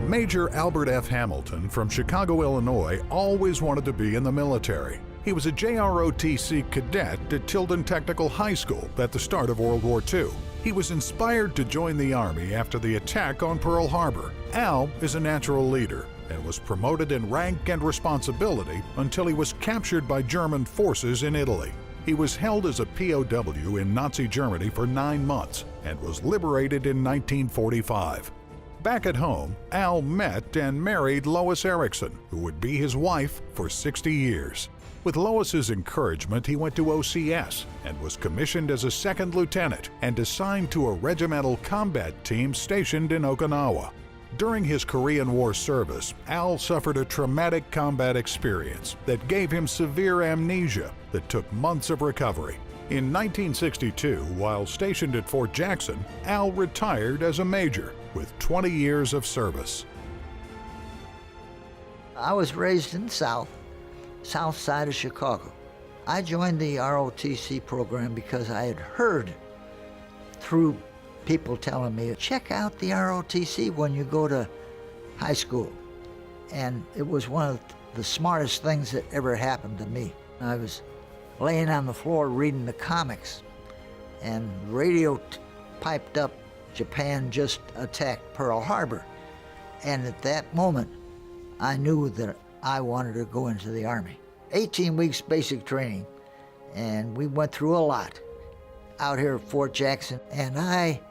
Major Albert F. Hamilton from Chicago, Illinois, always wanted to be in the military. He was a JROTC cadet at Tilden Technical High School at the start of World War II. He was inspired to join the Army after the attack on Pearl Harbor. Al is a natural leader and was promoted in rank and responsibility until he was captured by German forces in Italy. He was held as a POW in Nazi Germany for 9 months and was liberated in 1945. Back at home, Al met and married Lois Erickson, who would be his wife for 60 years. With Lois's encouragement, he went to OCS and was commissioned as a second lieutenant and assigned to a regimental combat team stationed in Okinawa. During his Korean War service, Al suffered a traumatic combat experience that gave him severe amnesia that took months of recovery. In 1962, while stationed at Fort Jackson, Al retired as a major with 20 years of service. I was raised in the South side of Chicago. I joined the ROTC program because I had heard through people telling me, check out the ROTC when you go to high school. And it was one of the smartest things that ever happened to me. I was laying on the floor reading the comics, and the radio piped up, Japan just attacked Pearl Harbor. And at that moment, I knew that I wanted to go into the Army. 18 weeks basic training, and we went through a lot out here at Fort Jackson, and I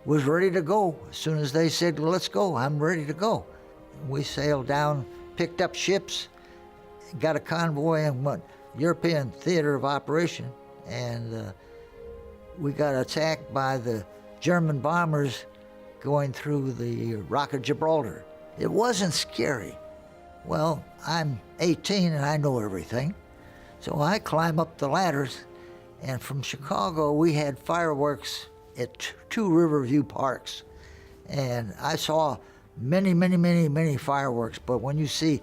was ready to go. As soon as they said, let's go, I'm ready to go. We sailed down, picked up ships, got a convoy, and went European theater of operation, and we got attacked by the German bombers going through the Rock of Gibraltar. It wasn't scary. Well, I'm 18 and I know everything. So I climb up the ladders, and from Chicago we had fireworks at two Riverview parks. And I saw many fireworks, but when you see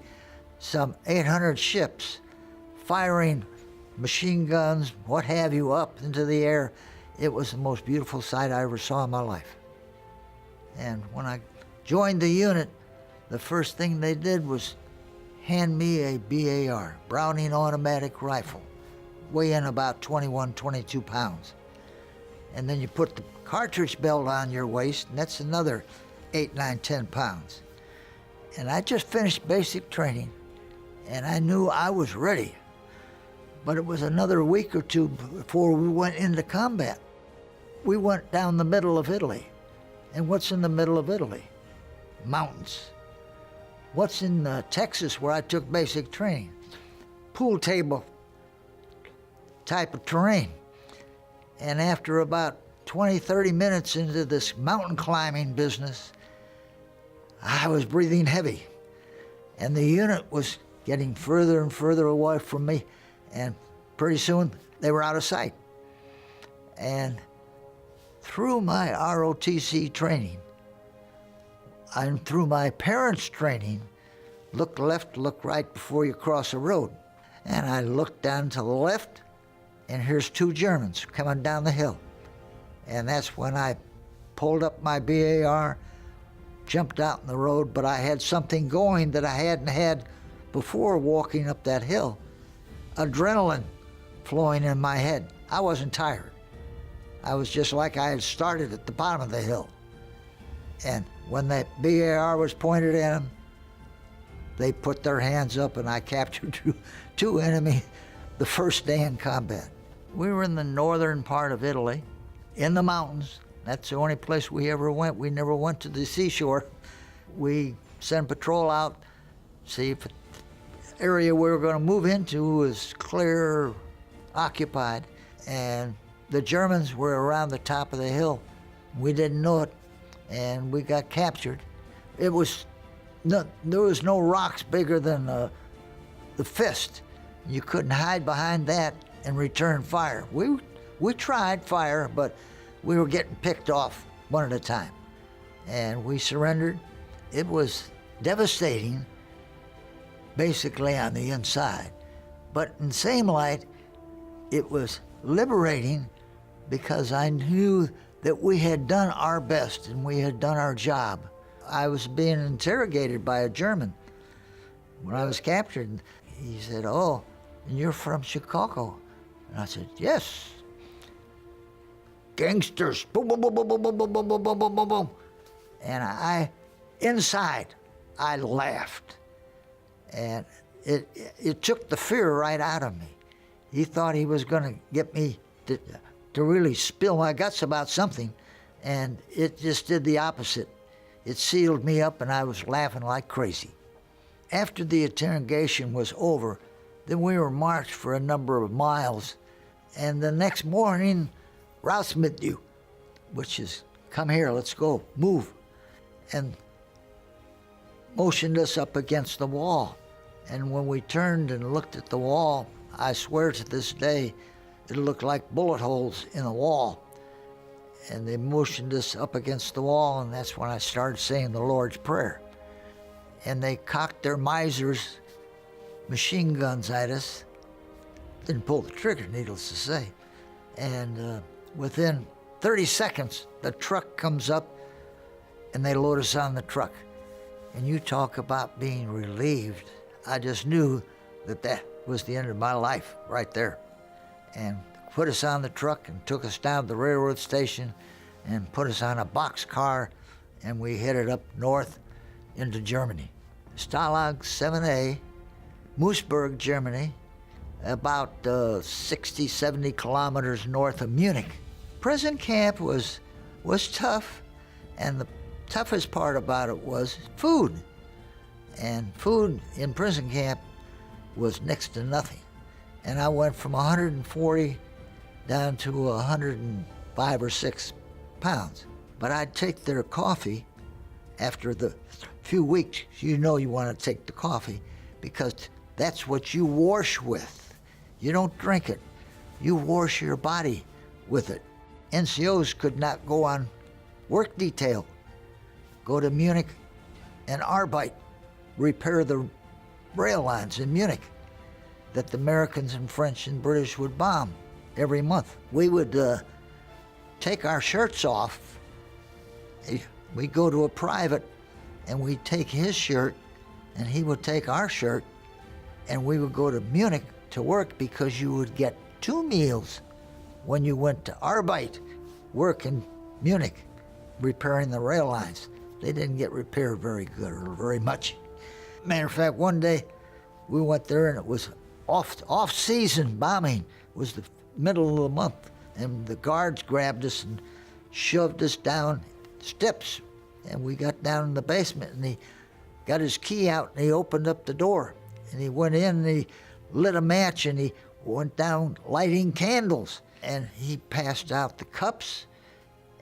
some 800 ships firing machine guns, what have you, up into the air, it was the most beautiful sight I ever saw in my life. And when I joined the unit, the first thing they did was hand me a BAR, Browning automatic rifle, weighing about 21, 22 pounds. And then you put the cartridge belt on your waist, and that's another 8, 9, 10 pounds. And I just finished basic training, and I knew I was ready. But it was another week or two before we went into combat. We went down the middle of Italy. And what's in the middle of Italy? Mountains. What's in Texas, where I took basic training? Pool table type of terrain. And after about 20, 30 minutes into this mountain climbing business, I was breathing heavy. And the unit was getting further and further away from me, and pretty soon they were out of sight. And through my ROTC training, and through my parents' training, look left, look right before you cross a road. And I looked down to the left, and here's two Germans coming down the hill. And that's when I pulled up my BAR, jumped out in the road, but I had something going that I hadn't had before walking up that hill. Adrenaline flowing in my head. I wasn't tired. I was just like I had started at the bottom of the hill. And when that BAR was pointed at them, they put their hands up, and I captured two enemy the first day in combat. We were in the northern part of Italy, in the mountains. That's the only place we ever went. We never went to the seashore. We sent patrol out, see if the area we were going to move into was clear, occupied, and the Germans were around the top of the hill. We didn't know it, and we got captured. There was no rocks bigger than the fist. You couldn't hide behind that and return fire. We tried fire, but we were getting picked off one at a time. And we surrendered. It was devastating, basically on the inside. But in the same light, it was liberating, because I knew that we had done our best and we had done our job. I was being interrogated by a German when I was captured. He said, "Oh, and you're from Chicago?" And I said, "Yes." Gangsters, boom, boom, boom, boom, boom, boom, boom, boom, boom, boom, boom, boom, boom. And inside, I laughed. And it took the fear right out of me. He thought he was going to get me to really spill my guts about something, and it just did the opposite. It sealed me up, and I was laughing like crazy. After the interrogation was over, then we were marched for a number of miles, and the next morning, raus mit you, which is, come here, let's go, move, and motioned us up against the wall. And when we turned and looked at the wall, I swear to this day, it looked like bullet holes in the wall. And they motioned us up against the wall, and that's when I started saying the Lord's Prayer. And they cocked their Misers machine guns at us. Didn't pull the trigger, needless to say. And within 30 seconds, the truck comes up, and they load us on the truck. And you talk about being relieved. I just knew that that was the end of my life right there. And put us on the truck and took us down to the railroad station and put us on a boxcar, and we headed up north into Germany. Stalag 7A, Moosburg, Germany, about 60, 70 kilometers north of Munich. Prison camp was tough, and the toughest part about it was food. And food in prison camp was next to nothing. And I went from 140 down to 105 or 6 pounds. But I'd take their coffee after the few weeks. You know you want to take the coffee because that's what you wash with. You don't drink it. You wash your body with it. NCOs could not go on work detail, go to Munich and Arbeit, repair the rail lines in Munich that the Americans and French and British would bomb every month. We would take our shirts off. We'd go to a private and we'd take his shirt and he would take our shirt, and we would go to Munich to work because you would get 2 meals when you went to Arbeit, work in Munich, repairing the rail lines. They didn't get repaired very good or very much. Matter of fact, one day we went there and it was off-season bombing. It was the middle of the month, and the guards grabbed us and shoved us down steps, and we got down in the basement, and he got his key out and he opened up the door, and he went in and he lit a match and he went down lighting candles, and he passed out the cups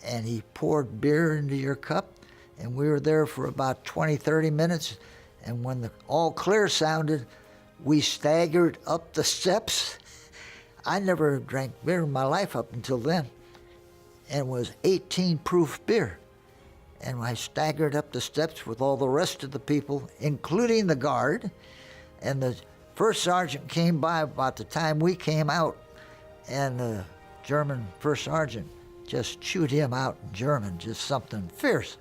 and he poured beer into your cup, and we were there for about 20, 30 minutes, and when the all clear sounded, we staggered up the steps. I never drank beer in my life up until then, and it was 18 proof beer. And I staggered up the steps with all the rest of the people, including the guard, and the first sergeant came by about the time we came out, and the German first sergeant just chewed him out in German, just something fierce.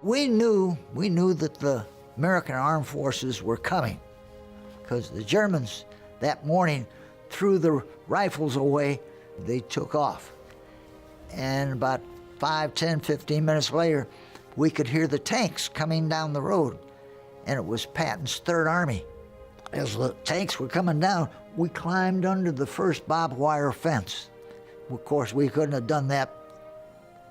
We knew that the American armed forces were coming, because the Germans that morning threw the rifles away. They took off. And about 5, 10, 15 minutes later, we could hear the tanks coming down the road, and it was Patton's Third Army. As the tanks were coming down, we climbed under the first barbed wire fence. Of course, we couldn't have done that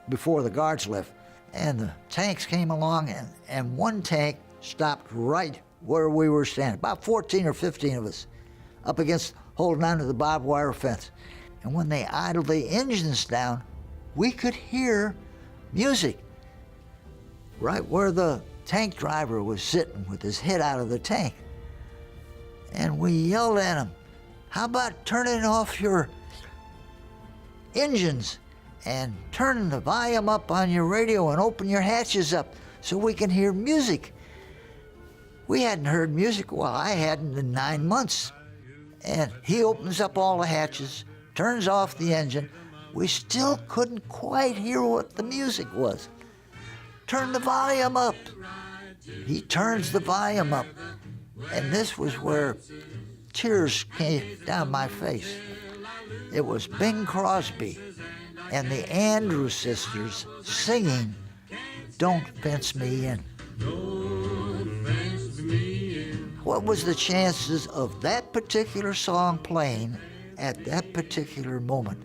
before the guards left. And the tanks came along, and one tank stopped right where we were standing, about 14 or 15 of us, up against, holding onto the barbed wire fence. And when they idled the engines down, we could hear music right where the tank driver was sitting with his head out of the tank. And we yelled at him, "How about turning off your engines and turning the volume up on your radio and open your hatches up so we can hear music?" We hadn't heard music, well, I hadn't in 9 months. And he opens up all the hatches, turns off the engine. We still couldn't quite hear what the music was. turn the volume up. He turns the volume up. And this was where tears came down my face. It was Bing Crosby and the Andrews Sisters singing Don't Fence Me In. What was the chances of that particular song playing at that particular moment?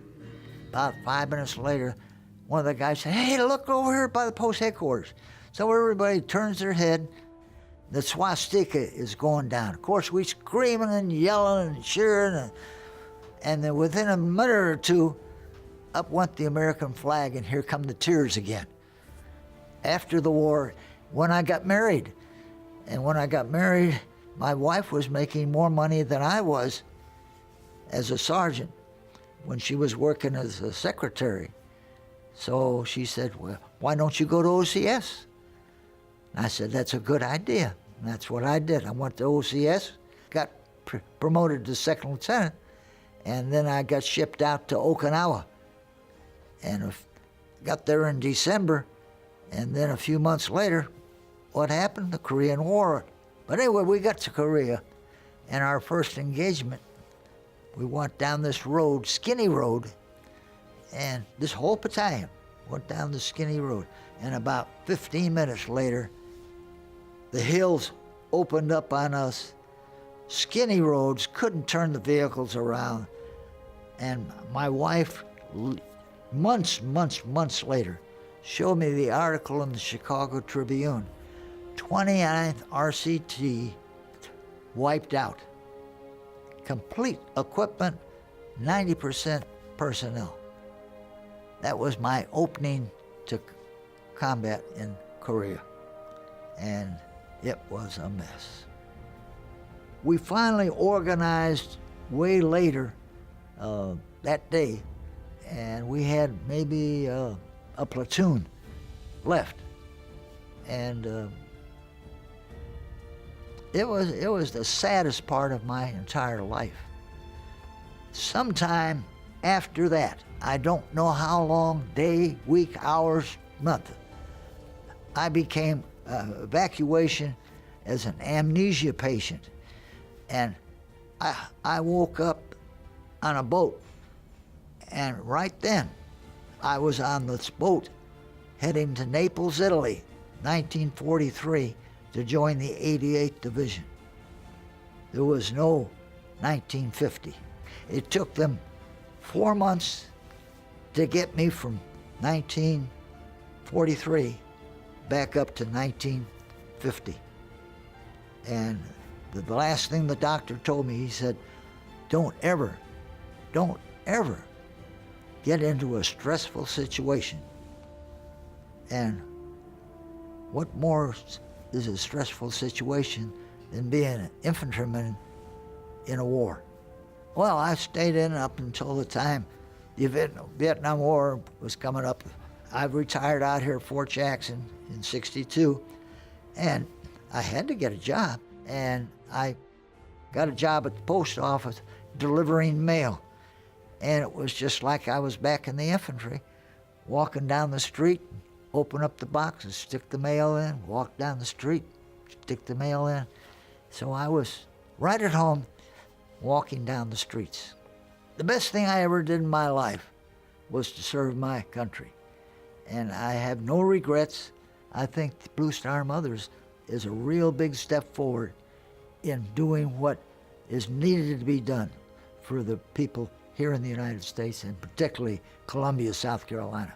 About 5 minutes later, one of the guys said, "Hey, look over here by the post headquarters." So everybody turns their head. The swastika is going down. Of course, we screaming and yelling and cheering, and then within a minute or two, up went the American flag, and here come the tears again. After the war, when I got married, my wife was making more money than I was as a sergeant when she was working as a secretary. So she said, "Well, why don't you go to OCS?" And I said, "That's a good idea." And that's what I did. I went to OCS, got promoted to second lieutenant, and then I got shipped out to Okinawa. And got there in December, and then a few months later, what happened? The Korean War. But anyway, we got to Korea, and our first engagement, we went down this road, skinny road, and this whole battalion went down the skinny road. And about 15 minutes later, the hills opened up on us. Skinny roads, couldn't turn the vehicles around. And my wife, months later, showed me the article in the Chicago Tribune. 29th RCT wiped out. Complete equipment, 90% personnel. That was my opening to combat in Korea. And it was a mess. We finally organized way later that day, and we had maybe a platoon left. And it was the saddest part of my entire life. Sometime after that, I don't know how long, day, week, hours, month, I became evacuation as an amnesia patient. And I woke up on a boat, and right then I was on this boat heading to Naples, Italy, 1943, to join the 88th Division. There was no 1950. It took them 4 months to get me from 1943 back up to 1950. And the last thing the doctor told me, he said, don't ever get into a stressful situation. And what more is a stressful situation than being an infantryman in a war? Well, I stayed in up until the time the Vietnam War was coming up. I retired out here at Fort Jackson in '62, and I had to get a job. And I got a job at the post office delivering mail. And it was just like I was back in the infantry, walking down the street, open up the box and stick the mail in, walk down the street, stick the mail in. So I was right at home, walking down the streets. The best thing I ever did in my life was to serve my country. And I have no regrets. I think the Blue Star Mothers is a real big step forward in doing what is needed to be done for the people here in the United States, and particularly Columbia, South Carolina.